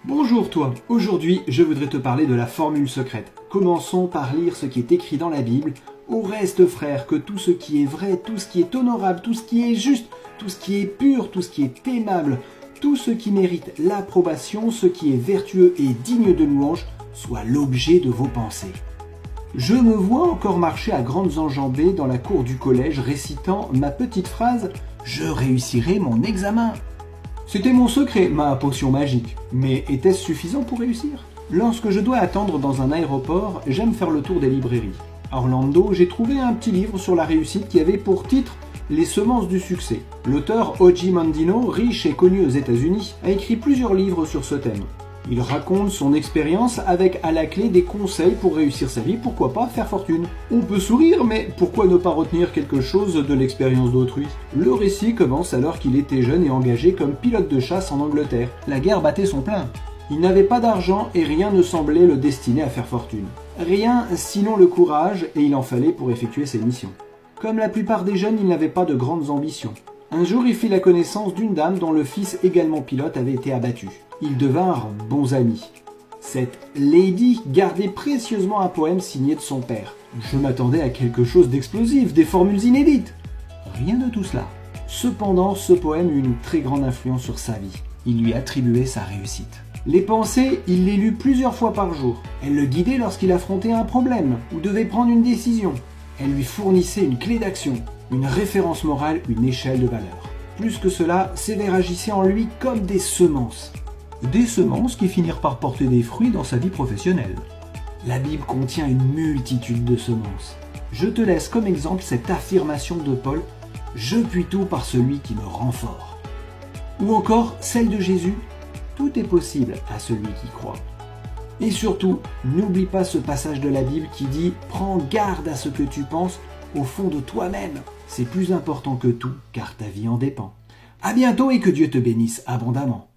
Bonjour toi, aujourd'hui je voudrais te parler de la formule secrète. Commençons par lire ce qui est écrit dans la Bible. Au reste frère, que tout ce qui est vrai, tout ce qui est honorable, tout ce qui est juste, tout ce qui est pur, tout ce qui est aimable, tout ce qui mérite l'approbation, ce qui est vertueux et digne de louange, soit l'objet de vos pensées. Je me vois encore marcher à grandes enjambées dans la cour du collège récitant ma petite phrase « Je réussirai mon examen ». C'était mon secret, ma potion magique. Mais était-ce suffisant pour réussir? Lorsque je dois attendre dans un aéroport, j'aime faire le tour des librairies. À Orlando, j'ai trouvé un petit livre sur la réussite qui avait pour titre « Les semences du succès ». L'auteur O.J. Mandino, riche et connu aux États-Unis, a écrit plusieurs livres sur ce thème. Il raconte son expérience avec à la clé des conseils pour réussir sa vie, pourquoi pas faire fortune. On peut sourire, mais pourquoi ne pas retenir quelque chose de l'expérience d'autrui? Le récit commence alors qu'il était jeune et engagé comme pilote de chasse en Angleterre. La guerre battait son plein. Il n'avait pas d'argent et rien ne semblait le destiner à faire fortune. Rien sinon le courage, et il en fallait pour effectuer ses missions. Comme la plupart des jeunes, il n'avait pas de grandes ambitions. Un jour, il fit la connaissance d'une dame dont le fils, également pilote, avait été abattu. Ils devinrent bons amis. Cette lady gardait précieusement un poème signé de son père. Je m'attendais à quelque chose d'explosif, des formules inédites. Rien de tout cela. Cependant, ce poème eut une très grande influence sur sa vie. Il lui attribuait sa réussite. Les pensées, il les lut plusieurs fois par jour. Elles le guidaient lorsqu'il affrontait un problème ou devait prendre une décision. Elles lui fournissaient une clé d'action, une référence morale, une échelle de valeur. Plus que cela, ces vers agissaient en lui comme des semences. Des semences qui finirent par porter des fruits dans sa vie professionnelle. La Bible contient une multitude de semences. Je te laisse comme exemple cette affirmation de Paul « Je puis tout par celui qui me rend fort ». Ou encore celle de Jésus « Tout est possible à celui qui croit ». Et surtout, n'oublie pas ce passage de la Bible qui dit « Prends garde à ce que tu penses au fond de toi-même. C'est plus important que tout, car ta vie en dépend. » À bientôt et que Dieu te bénisse abondamment.